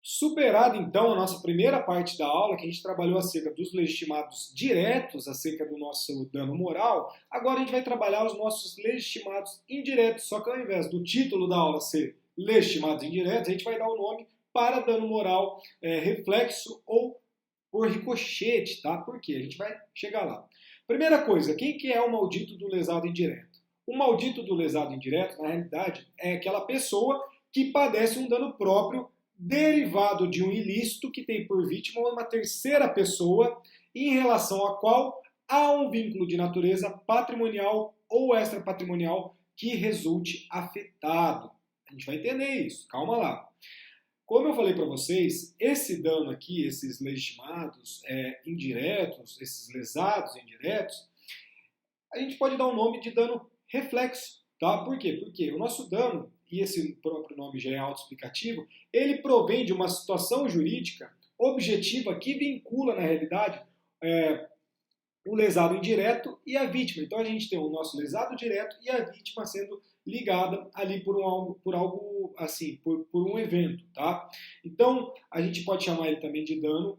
Superada então a nossa primeira parte da aula, que a gente trabalhou acerca dos legitimados diretos, acerca do nosso dano moral, agora a gente vai trabalhar os nossos legitimados indiretos, só que ao invés do título da aula ser legitimados indiretos, a gente vai dar o nome para dano moral reflexo ou por ricochete, tá? Por quê? A gente vai chegar lá. Primeira coisa, quem que é o maldito do lesado indireto? O maldito do lesado indireto, na realidade, é aquela pessoa que padece um dano próprio derivado de um ilícito que tem por vítima uma terceira pessoa em relação à qual há um vínculo de natureza patrimonial ou extrapatrimonial que resulte afetado. A gente vai entender isso, calma lá. Como eu falei para vocês, esse dano aqui, esses legitimados indiretos, esses lesados indiretos, a gente pode dar o nome de dano reflexo, tá? Por quê? Porque o nosso dano, e esse próprio nome já é autoexplicativo, ele provém de uma situação jurídica objetiva que vincula, na realidade, o lesado indireto e a vítima. Então a gente tem o nosso lesado direto e a vítima sendo ligada ali por algo assim, por um evento, tá? Então a gente pode chamar ele também de dano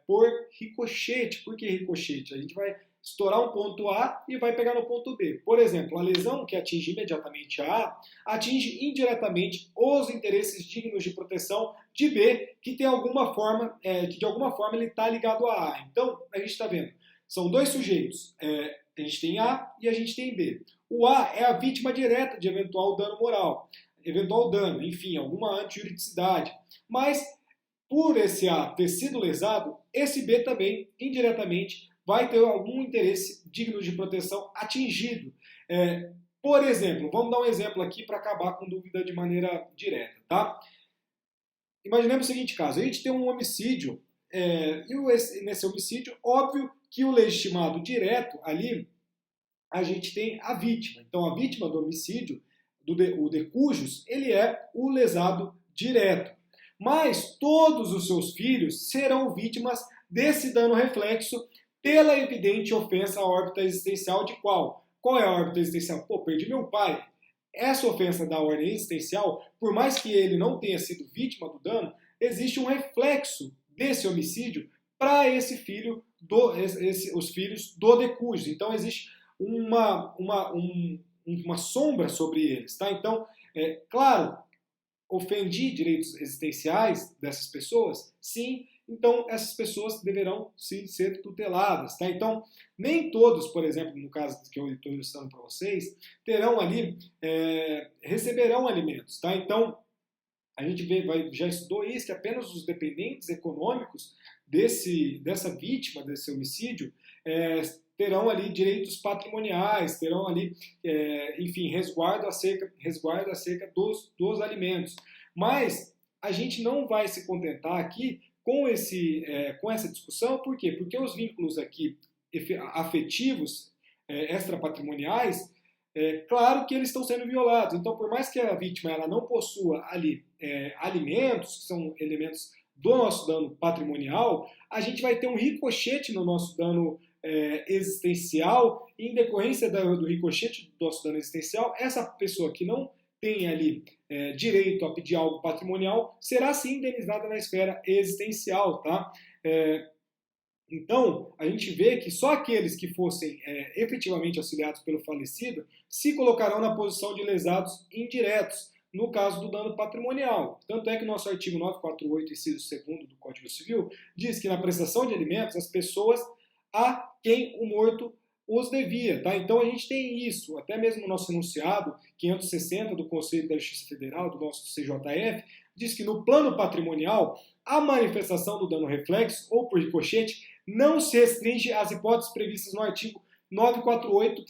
por ricochete. Por que ricochete? A gente vai estourar um ponto A e vai pegar no ponto B. Por exemplo, a lesão que atinge imediatamente a A atinge indiretamente os interesses dignos de proteção de B, que tem alguma forma, que de alguma forma ele está ligado a A. Então a gente está vendo, são dois sujeitos, a gente tem A e a gente tem B. O A é a vítima direta de eventual dano moral, eventual dano, enfim, alguma antijuridicidade. Mas por esse A ter sido lesado, esse B também, indiretamente, vai ter algum interesse digno de proteção atingido. Por exemplo, vamos dar um exemplo aqui para acabar com dúvida de maneira direta, tá? Imaginemos o seguinte caso, a gente tem um homicídio, e nesse homicídio, óbvio que o legitimado direto ali, a gente tem a vítima. Então a vítima do homicídio, o de cujos, ele é o lesado direto. Mas todos os seus filhos serão vítimas desse dano reflexo pela evidente ofensa à órbita existencial de qual? Qual é a órbita existencial? Pô, perdi meu pai. Essa ofensa da ordem existencial, por mais que ele não tenha sido vítima do dano, existe um reflexo desse homicídio para esse filho, os filhos do decujus. Então existe uma sombra sobre eles, tá? Então, claro, ofendi direitos existenciais dessas pessoas? Sim, então essas pessoas deverão sim ser tuteladas, tá? Então, nem todos, por exemplo, no caso que eu estou ilustrando para vocês, terão ali, receberão alimentos, tá? Então, a gente já estudou isso, que apenas os dependentes econômicos dessa vítima, desse homicídio, terão ali direitos patrimoniais, terão ali, enfim, resguardo acerca dos alimentos. Mas a gente não vai se contentar aqui com essa discussão, por quê? Porque os vínculos aqui afetivos, extrapatrimoniais, claro que eles estão sendo violados. Então, por mais que a vítima ela não possua ali alimentos, que são elementos do nosso dano patrimonial, a gente vai ter um ricochete no nosso dano existencial, e em decorrência do ricochete do nosso dano existencial, essa pessoa que não tem ali direito a pedir algo patrimonial será sim indenizada na esfera existencial, tá? Então, a gente vê que só aqueles que fossem efetivamente auxiliados pelo falecido se colocarão na posição de lesados indiretos, no caso do dano patrimonial. Tanto é que o nosso artigo 948, inciso 2º do Código Civil, diz que na prestação de alimentos, as pessoas a quem o morto os devia. Tá? Então a gente tem isso, até mesmo no nosso enunciado 560 do Conselho da Justiça Federal, do nosso CJF, diz que no plano patrimonial, a manifestação do dano reflexo ou por ricochete não se restringe às hipóteses previstas no artigo 948,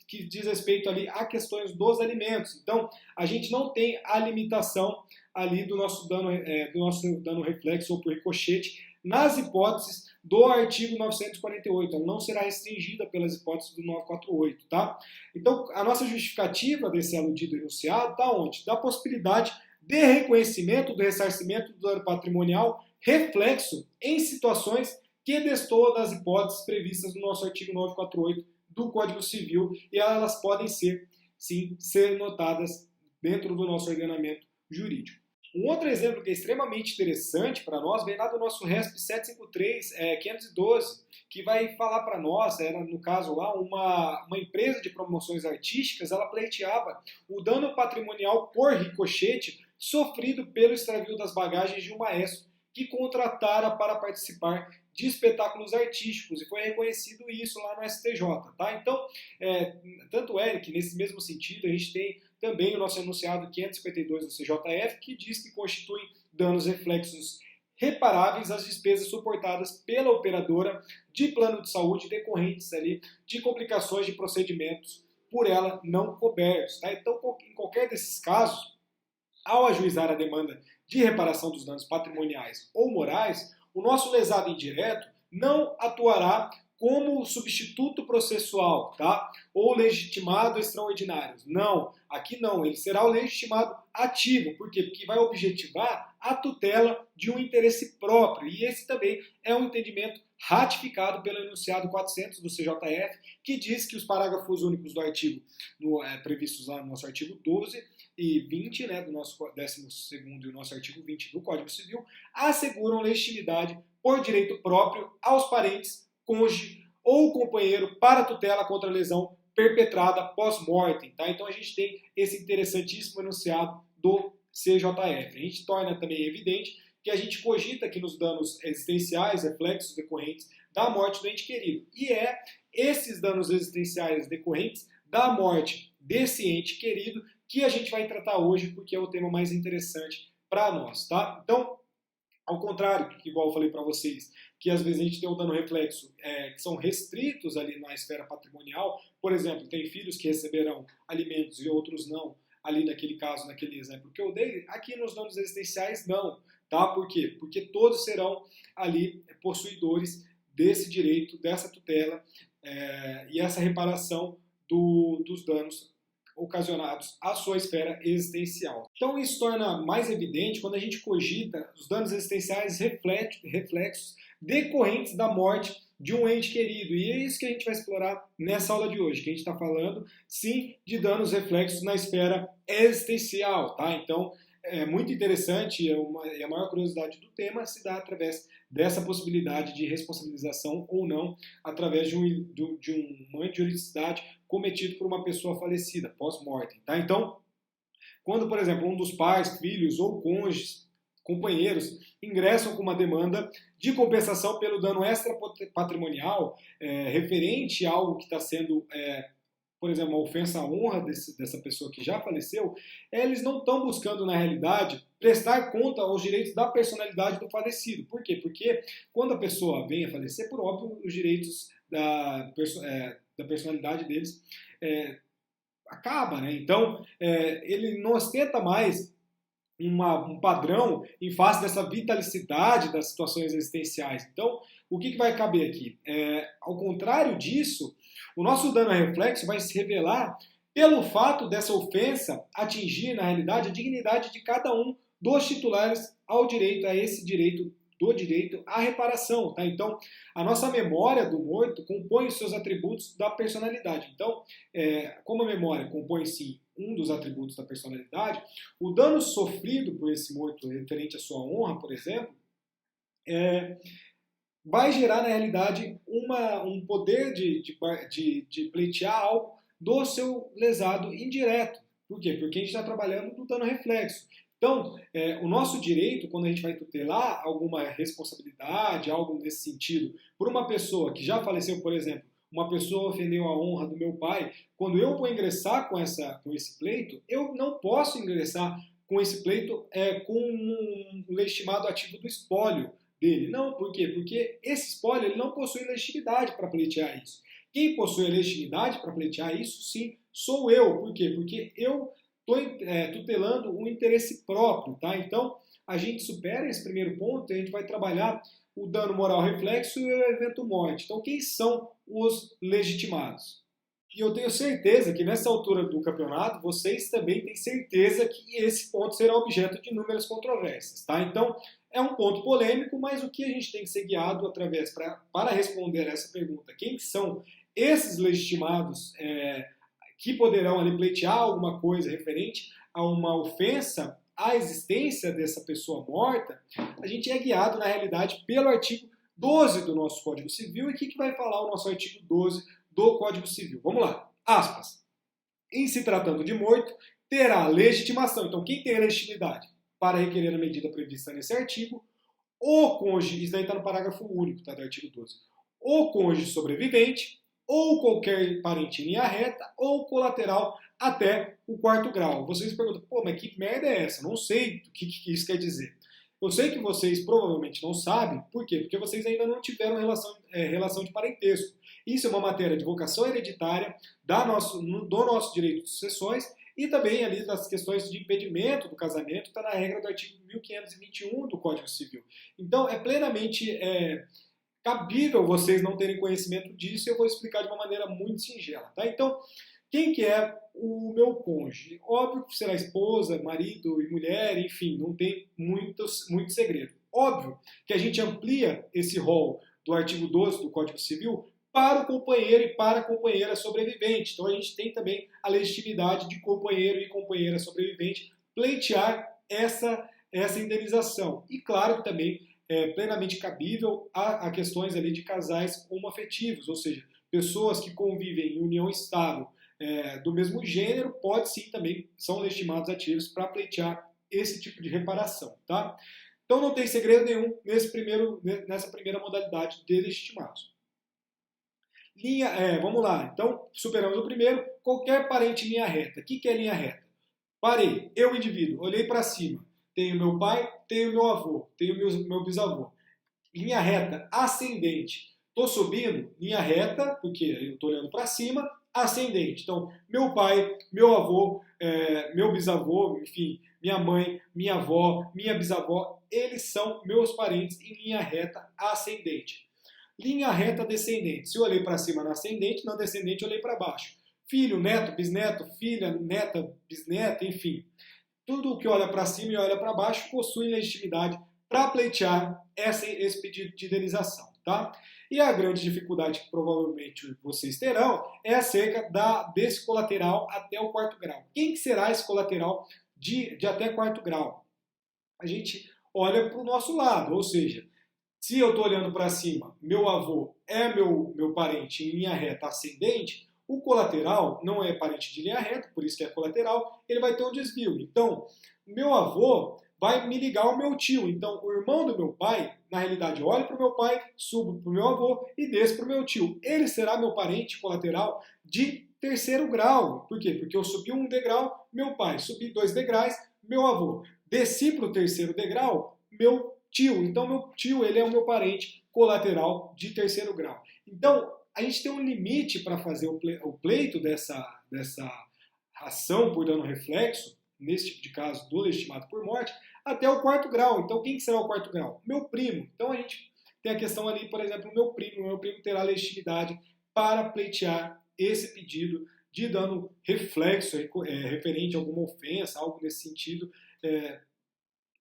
que diz respeito ali a questões dos alimentos. Então, a gente não tem a limitação ali do nosso dano reflexo ou por ricochete nas hipóteses do artigo 948. Ela não será restringida pelas hipóteses do 948, tá? Então, a nossa justificativa desse aludido enunciado está onde? Da possibilidade de reconhecimento do ressarcimento do dano patrimonial reflexo em situações que destoam das hipóteses previstas no nosso artigo 948 do Código Civil, e elas podem ser, sim, ser notadas dentro do nosso ordenamento jurídico. Um outro exemplo que é extremamente interessante para nós vem lá do nosso RESP 753-512, que vai falar para nós, era no caso lá, uma empresa de promoções artísticas, ela pleiteava o dano patrimonial por ricochete sofrido pelo extravio das bagagens de um maestro que contratara para participar de espetáculos artísticos, e foi reconhecido isso lá no STJ. Tá? Então, tanto é que nesse mesmo sentido a gente tem também o nosso enunciado 552 do CJF, que diz que constituem danos reflexos reparáveis às despesas suportadas pela operadora de plano de saúde decorrentes ali de complicações de procedimentos por ela não cobertos. Tá? Então, em qualquer desses casos, ao ajuizar a demanda de reparação dos danos patrimoniais ou morais, o nosso lesado indireto não atuará como substituto processual, tá? Ou legitimado extraordinário. Não, aqui não, ele será o legitimado ativo. Por quê? Porque vai objetivar a tutela de um interesse próprio. E esse também é um entendimento ratificado pelo enunciado 400 do CJF, que diz que os parágrafos únicos do artigo previstos lá no nosso artigo 12 e 20, né, do nosso 12º e o nosso artigo 20 do Código Civil, asseguram legitimidade por direito próprio aos parentes, cônjuge ou companheiro para tutela contra a lesão perpetrada pós-mortem. Tá? Então a gente tem esse interessantíssimo enunciado do CJF. A gente torna também evidente que a gente cogita aqui nos danos existenciais, reflexos decorrentes da morte do ente querido. E é esses danos existenciais decorrentes da morte desse ente querido que a gente vai tratar hoje, porque é o tema mais interessante para nós. Tá? Então, ao contrário, igual eu falei para vocês, que às vezes a gente tem um dano reflexo que são restritos ali na esfera patrimonial, por exemplo, tem filhos que receberão alimentos e outros não, ali naquele caso, naquele exemplo que eu dei, aqui nos danos existenciais não, tá? Por quê? Porque todos serão ali possuidores desse direito, dessa tutela e essa reparação dos danos ocasionados à sua esfera existencial. Então isso torna mais evidente quando a gente cogita os danos existenciais reflexos decorrentes da morte de um ente querido. E é isso que a gente vai explorar nessa aula de hoje, que a gente está falando, sim, de danos reflexos na esfera existencial. Tá? Então é muito interessante e a maior curiosidade do tema se dá através dessa possibilidade de responsabilização ou não através de um manto de juridicidade cometido por uma pessoa falecida, pós-mortem. Tá? Então, quando, por exemplo, um dos pais, filhos ou cônjuges, companheiros, ingressam com uma demanda de compensação pelo dano extrapatrimonial referente a algo que está sendo, por exemplo, uma ofensa à honra dessa pessoa que já faleceu, eles não estão buscando, na realidade, prestar conta aos direitos da personalidade do falecido. Por quê? Porque quando a pessoa vem a falecer, por óbvio, os direitos da personalidade deles acaba, né? Então, ele não ostenta mais um padrão em face dessa vitalicidade das situações existenciais. Então, o que vai caber aqui? Ao contrário disso, o nosso dano a reflexo vai se revelar pelo fato dessa ofensa atingir, na realidade, a dignidade de cada um dos titulares ao direito, a esse direito do direito à reparação. Tá? Então, a nossa memória do morto compõe os seus atributos da personalidade. Então, como a memória compõe, sim, um dos atributos da personalidade, o dano sofrido por esse morto referente à sua honra, por exemplo, vai gerar, na realidade, um poder de pleitear algo do seu lesado indireto. Por quê? Porque a gente está trabalhando no dano reflexo. Então, o nosso direito, quando a gente vai tutelar alguma responsabilidade, algo nesse sentido, por uma pessoa que já faleceu, por exemplo, uma pessoa ofendeu a honra do meu pai, quando eu vou ingressar com esse pleito, eu não posso ingressar com esse pleito com um legitimado ativo do espólio dele. Não, por quê? Porque esse espólio ele não possui legitimidade para pleitear isso. Quem possui a legitimidade para pleitear isso, sim, sou eu. Por quê? Porque eu estou tutelando um interesse próprio. Tá? Então, a gente supera esse primeiro ponto e a gente vai trabalhar o dano moral reflexo e o evento morte. Então, quem são os legitimados? E eu tenho certeza que nessa altura do campeonato, vocês também têm certeza que esse ponto será objeto de inúmeras controvérsias. Tá? Então, é um ponto polêmico, mas o que a gente tem que ser guiado através para responder essa pergunta, quem são esses legitimados que poderão ali pleitear alguma coisa referente a uma ofensa a existência dessa pessoa morta, a gente é guiado, na realidade, pelo artigo 12 do nosso Código Civil. E o que vai falar o nosso artigo 12 do Código Civil? Vamos lá. Aspas. Em se tratando de morto, terá legitimação. Então, quem tem a legitimidade para requerer a medida prevista nesse artigo? O cônjuge, isso daí está no parágrafo único, tá, do artigo 12. O cônjuge sobrevivente, ou qualquer parente em linha reta, ou colateral até o quarto grau. Vocês perguntam, pô, mas que merda é essa? Não sei o que isso quer dizer. Eu sei que vocês provavelmente não sabem, por quê? Porque vocês ainda não tiveram relação de parentesco. Isso é uma matéria de vocação hereditária do nosso direito de sucessões e também ali das questões de impedimento do casamento, está na regra do artigo 1521 do Código Civil. Então, é plenamente cabível vocês não terem conhecimento disso e eu vou explicar de uma maneira muito singela. Tá? Então, quem que é o meu cônjuge? Óbvio que será esposa, marido e mulher, enfim, não tem muito segredo. Óbvio que a gente amplia esse rol do artigo 12 do Código Civil para o companheiro e para a companheira sobrevivente. Então a gente tem também a legitimidade de companheiro e companheira sobrevivente pleitear essa indenização. E claro que também é plenamente cabível a questões ali de casais homoafetivos, ou seja, pessoas que convivem em união estável do mesmo gênero, pode sim também, são legitimados ativos para pleitear esse tipo de reparação. Tá? Então não tem segredo nenhum nessa primeira modalidade de legitimados. Vamos lá, então superamos o primeiro, qualquer parente em linha reta. O que é linha reta? Parei, eu indivíduo, olhei para cima, tenho meu pai, tenho meu avô, tenho meu bisavô. Linha reta ascendente, estou subindo, linha reta, porque eu estou olhando para cima, ascendente. Então, meu pai, meu avô, meu bisavô, enfim, minha mãe, minha avó, minha bisavó, eles são meus parentes em linha reta ascendente. Linha reta descendente. Se eu olhei para cima na ascendente, na descendente eu olhei para baixo. Filho, neto, bisneto, filha, neta, bisneta, enfim. Tudo que olha para cima e olha para baixo possui legitimidade para pleitear esse pedido de indenização. Tá? E a grande dificuldade que provavelmente vocês terão é acerca desse colateral até o quarto grau. Quem que será esse colateral de até quarto grau? A gente olha para o nosso lado, ou seja, se eu estou olhando para cima, meu avô é meu parente em linha reta ascendente, o colateral não é parente de linha reta, por isso que é colateral, ele vai ter um desvio. Então, meu avô vai me ligar ao meu tio. Então, o irmão do meu pai, na realidade, olha para o meu pai, subo para o meu avô e desço para o meu tio. Ele será meu parente colateral de terceiro grau. Por quê? Porque eu subi um degrau, meu pai, subi 2 degraus, meu avô. Desci para o terceiro degrau, meu tio. Então, meu tio, ele é o meu parente colateral de terceiro grau. Então, a gente tem um limite para fazer o pleito dessa ação por dano reflexo, nesse tipo de caso do legitimado por morte, até o quarto grau. Então, quem será o quarto grau? Meu primo. Então, a gente tem a questão ali, por exemplo, meu primo terá legitimidade para pleitear esse pedido de dano reflexo referente a alguma ofensa, algo nesse sentido,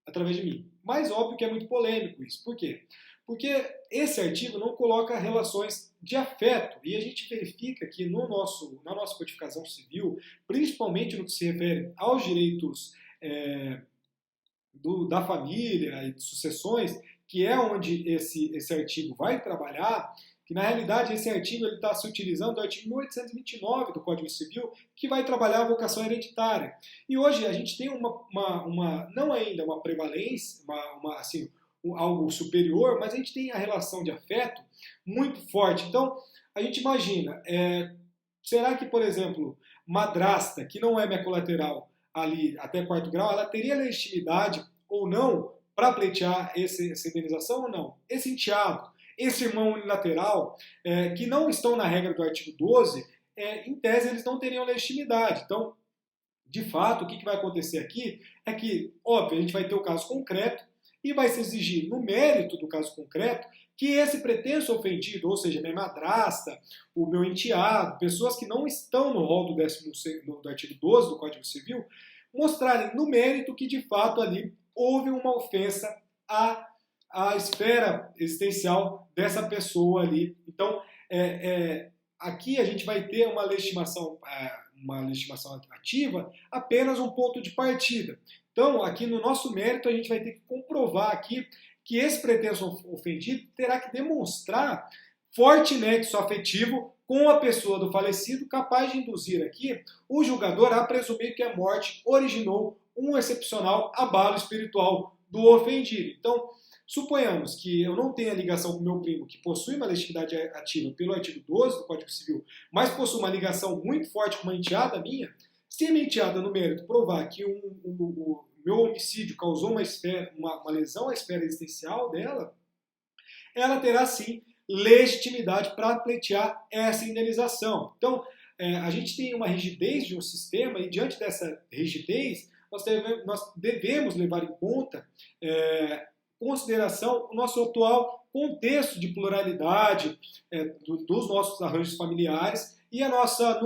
através de mim. Mas óbvio que é muito polêmico isso. Por quê? Porque esse artigo não coloca relações de afeto, e a gente verifica que na nossa codificação civil, principalmente no que se refere aos direitos da família e de sucessões, que é onde esse artigo vai trabalhar, que na realidade esse artigo está se utilizando do artigo 1829 do Código Civil, que vai trabalhar a vocação hereditária. E hoje a gente tem não ainda uma prevalência, algo superior, mas a gente tem a relação de afeto muito forte. Então, a gente imagina, será que, por exemplo, madrasta, que não é minha colateral ali até quarto grau, ela teria legitimidade ou não para pleitear essa indenização ou não? Esse enteado, esse irmão unilateral, que não estão na regra do artigo 12, em tese eles não teriam legitimidade. Então, de fato, o que vai acontecer aqui é que, óbvio, a gente vai ter o caso concreto, e vai se exigir, no mérito do caso concreto, que esse pretenso ofendido, ou seja, minha madrasta, o meu enteado, pessoas que não estão no rol do artigo 12 do Código Civil, mostrarem no mérito que, de fato, ali houve uma ofensa à esfera existencial dessa pessoa ali. Então, aqui a gente vai ter uma legitimação ativa, apenas um ponto de partida. Então, aqui no nosso mérito, a gente vai ter que comprovar aqui que esse pretenso ofendido terá que demonstrar forte nexo afetivo com a pessoa do falecido, capaz de induzir aqui o julgador a presumir que a morte originou um excepcional abalo espiritual do ofendido. Então, suponhamos que eu não tenha ligação com meu primo, que possui uma legitimidade ativa pelo artigo 12 do Código Civil, mas possui uma ligação muito forte com uma enteada minha. Se a minha enteada no mérito provar que o meu homicídio causou uma lesão à esfera existencial dela, ela terá sim legitimidade para pleitear essa indenização. Então, a gente tem uma rigidez de um sistema e diante dessa rigidez, nós devemos levar em consideração o nosso atual contexto de pluralidade dos nossos arranjos familiares e a nossa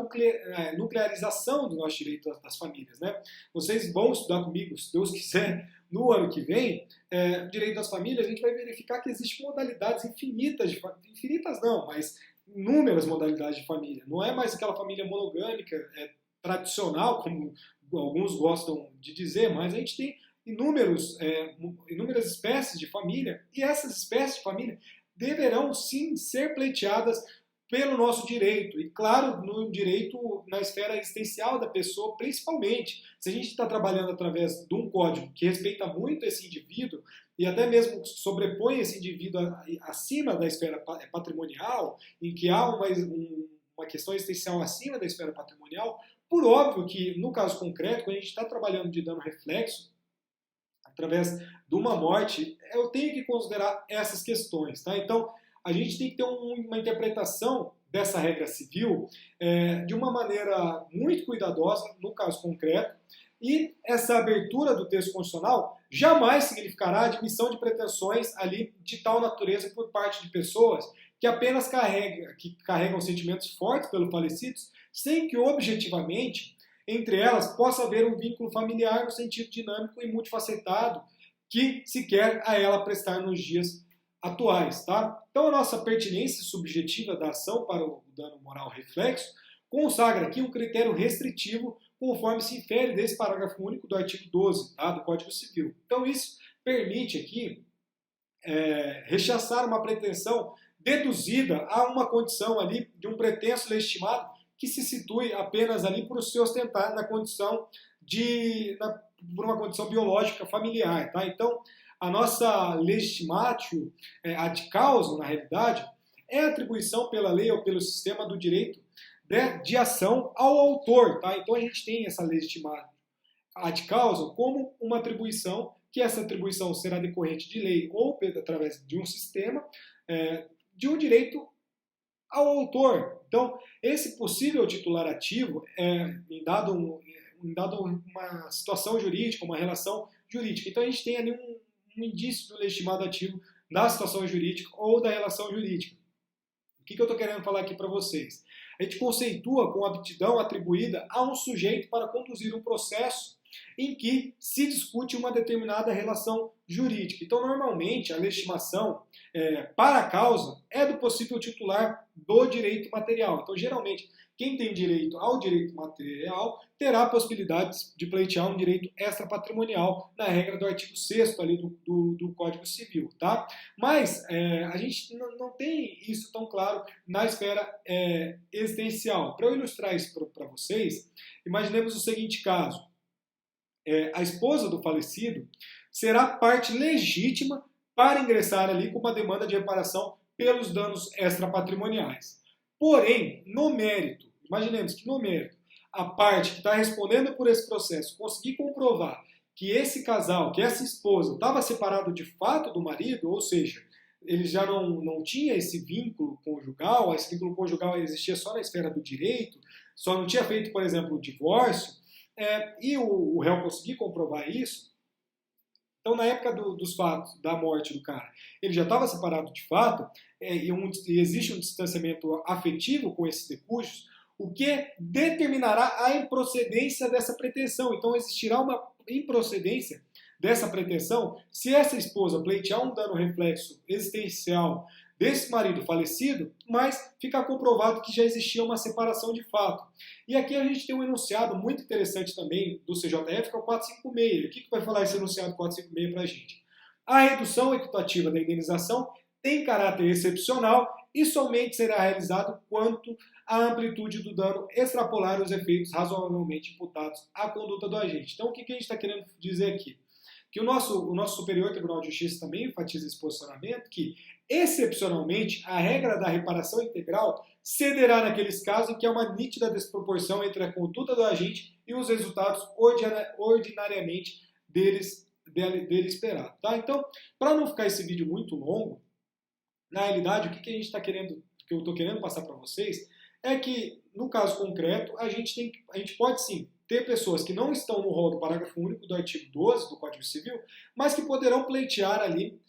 nuclearização do nosso direito das famílias. Né? Vocês vão estudar comigo, se Deus quiser, no ano que vem, direito das famílias, a gente vai verificar que existem modalidades infinitas, infinitas não, mas inúmeras modalidades de família. Não é mais aquela família monogâmica tradicional, como alguns gostam de dizer, mas a gente tem inúmeras espécies de família, e essas espécies de família deverão sim ser pleiteadas pelo nosso direito, e claro, no direito na esfera existencial da pessoa, principalmente. Se a gente está trabalhando através de um código que respeita muito esse indivíduo, e até mesmo sobrepõe esse indivíduo acima da esfera patrimonial, em que há uma questão existencial acima da esfera patrimonial, por óbvio que, no caso concreto, quando a gente está trabalhando de dano reflexo, através de uma morte, eu tenho que considerar essas questões. Tá? Então, a gente tem que ter uma interpretação dessa regra civil de uma maneira muito cuidadosa, no caso concreto, e essa abertura do texto constitucional jamais significará a admissão de pretensões ali de tal natureza por parte de pessoas que apenas carregam sentimentos fortes pelo falecido, sem que objetivamente, entre elas, possa haver um vínculo familiar no sentido dinâmico e multifacetado que se quer a ela prestar nos dias atuais. Tá? Então, a nossa pertinência subjetiva da ação para o dano moral reflexo consagra aqui um critério restritivo, conforme se infere desse parágrafo único do artigo 12 tá, do Código Civil. Então, isso permite aqui rechaçar uma pretensão deduzida a uma condição ali de um pretenso legitimado que se situe apenas ali por se ostentar na condição por uma condição biológica familiar. Tá? Então, a nossa legitimatio ad causa, na realidade, é a atribuição pela lei ou pelo sistema do direito de ação ao autor. Tá? Então a gente tem essa legitimatio ad causa como uma atribuição, que essa atribuição será decorrente de lei ou através de um sistema, de um direito ao autor. Então, esse possível titular ativo, em dado uma situação jurídica, uma relação jurídica. Então a gente tem ali um indício do legitimado ativo da situação jurídica ou da relação jurídica. O que eu estou querendo falar aqui para vocês? A gente conceitua com aptidão atribuída a um sujeito para conduzir um processo em que se discute uma determinada relação jurídica. Então, normalmente, a legitimação para a causa é do possível titular do direito material. Então, geralmente, quem tem direito ao direito material terá a possibilidade de pleitear um direito extrapatrimonial na regra do artigo 6º ali do Código Civil. Tá? Mas a gente não tem isso tão claro na esfera existencial. Para eu ilustrar isso para vocês, imaginemos o seguinte caso. A esposa do falecido será parte legítima para ingressar ali com uma demanda de reparação pelos danos extrapatrimoniais. Porém, no mérito, imaginemos que no mérito, a parte que está respondendo por esse processo conseguir comprovar que esse casal, que essa esposa, estava separado de fato do marido, ou seja, ele já não tinha esse vínculo conjugal, esse vínculo conjugal existia só na esfera do direito, só não tinha feito, por exemplo, o divórcio, e o réu conseguir comprovar isso. Então, na época dos fatos, da morte do cara, ele já estava separado de fato, e existe um distanciamento afetivo com esses decúbitos, o que determinará a improcedência dessa pretensão. Então, existirá uma improcedência dessa pretensão se essa esposa pleitear um dano reflexo existencial desse marido falecido, mas ficar comprovado que já existia uma separação de fato. E aqui a gente tem um enunciado muito interessante também do CJF, que é o 456. O que vai falar esse enunciado 456 para a gente? A redução equitativa da indenização tem caráter excepcional e somente será realizado quanto a amplitude do dano extrapolar os efeitos razoavelmente imputados à conduta do agente. Então, o que a gente está querendo dizer aqui? Que o nosso Superior Tribunal de Justiça também enfatiza esse posicionamento, que, excepcionalmente, a regra da reparação integral cederá naqueles casos em que há uma nítida desproporção entre a conduta do agente e os resultados ordinariamente dele esperado. Tá? Então, para não ficar esse vídeo muito longo, na realidade, o que a gente está querendo, que eu estou querendo passar para vocês, é que, no caso concreto, a gente pode sim ter pessoas que não estão no rol do parágrafo único do artigo 12 do Código Civil, mas que poderão pleitear ali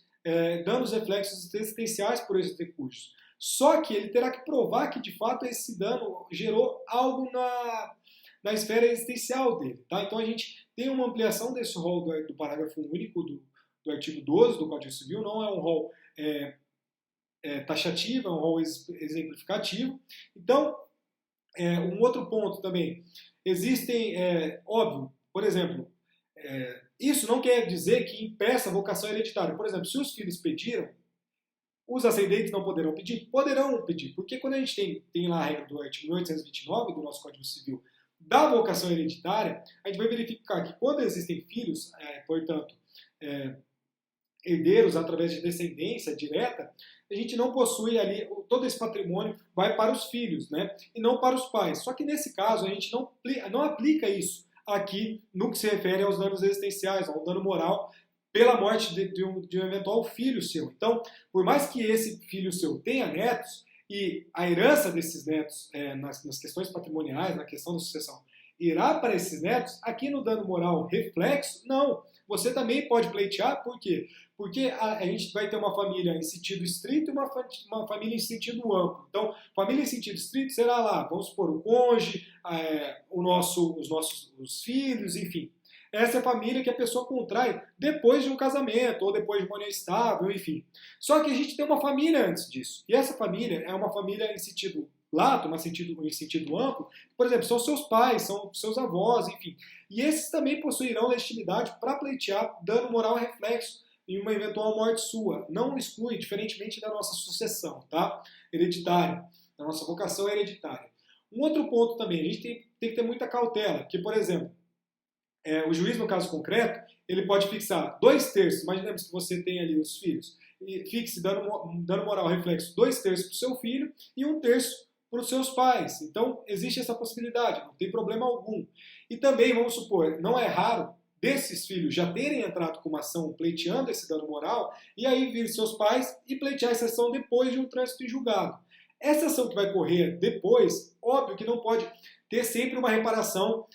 danos reflexos existenciais por esses recursos. Só que ele terá que provar que, de fato, esse dano gerou algo na esfera existencial dele. Tá? Então, a gente tem uma ampliação desse rol do parágrafo único do artigo 12 do Código Civil, não é um rol taxativo, é um rol exemplificativo. Então, um outro ponto também, existem, óbvio, por exemplo, isso não quer dizer que impeça a vocação hereditária. Por exemplo, se os filhos pediram, os ascendentes não poderão pedir? Poderão pedir, porque quando a gente tem lá a regra do artigo 1829 do nosso Código Civil da vocação hereditária, a gente vai verificar que quando existem filhos, portanto, herdeiros através de descendência direta, a gente não possui ali, todo esse patrimônio vai para os filhos, né? E não para os pais. Só que nesse caso a gente não aplica isso aqui no que se refere aos danos existenciais, ao dano moral pela morte de um eventual filho seu. Então, por mais que esse filho seu tenha netos, e a herança desses netos nas questões patrimoniais, na questão da sucessão, irá para esses netos, aqui no dano moral reflexo, não. Você também pode pleitear, por quê? Porque a gente vai ter uma família em sentido estrito e uma família em sentido amplo. Então, família em sentido estrito será lá, vamos supor, o cônjuge, os filhos, enfim. Essa é a família que a pessoa contrai depois de um casamento, ou depois de uma união estável, enfim. Só que a gente tem uma família antes disso. E essa família é uma família em sentido lato, em sentido amplo. Por exemplo, são seus pais, são seus avós, enfim. E esses também possuirão legitimidade para pleitear dano moral reflexo em uma eventual morte sua. Não exclui, diferentemente da nossa sucessão, tá? Hereditária, da nossa vocação hereditária. Um outro ponto também, a gente tem que ter muita cautela, que, por exemplo, o juiz, no caso concreto, ele pode fixar 2/3, imaginemos que você tem ali os filhos, e fixe dano moral reflexo 2/3 para o seu filho e 1/3 para os seus pais. Então, existe essa possibilidade, não tem problema algum. E também, vamos supor, não é raro desses filhos já terem entrado com uma ação pleiteando esse dano moral, e aí vir seus pais e pleitear essa ação depois de um trânsito em julgado. Essa ação que vai correr depois, óbvio que não pode ter sempre uma reparação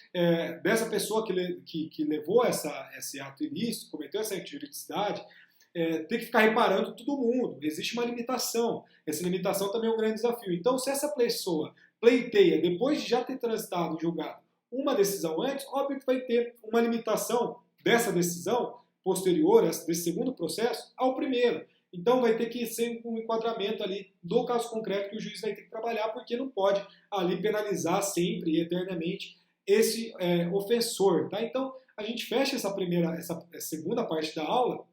dessa pessoa que levou esse ato ilícito, cometeu essa injuridicidade, ter que ficar reparando todo mundo. Existe uma limitação. Essa limitação também é um grande desafio. Então, se essa pessoa pleiteia, depois de já ter transitado, julgado, uma decisão antes, óbvio que vai ter uma limitação dessa decisão posterior, desse segundo processo, ao primeiro. Então vai ter que ser um enquadramento ali do caso concreto que o juiz vai ter que trabalhar, porque não pode ali penalizar sempre e eternamente esse ofensor. Tá? Então a gente fecha essa segunda parte da aula.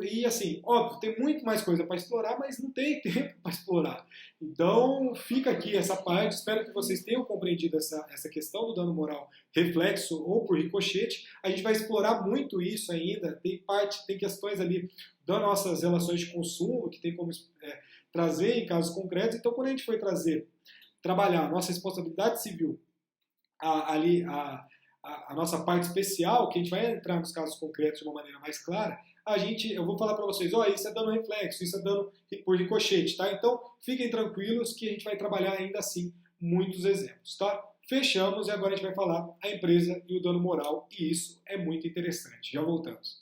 E assim, óbvio, tem muito mais coisa para explorar, mas não tem tempo para explorar. Então, fica aqui essa parte. Espero que vocês tenham compreendido essa questão do dano moral reflexo ou por ricochete. A gente vai explorar muito isso ainda. Tem questões ali das nossas relações de consumo, que tem como trazer em casos concretos. Então, quando a gente for trabalhar a nossa responsabilidade civil, a nossa parte especial, que a gente vai entrar nos casos concretos de uma maneira mais clara, eu vou falar para vocês, isso é dano reflexo, isso é dano por ricochete, tá? Então, fiquem tranquilos que a gente vai trabalhar ainda assim muitos exemplos, tá? Fechamos e agora a gente vai falar a empresa e o dano moral, e isso é muito interessante. Já voltamos.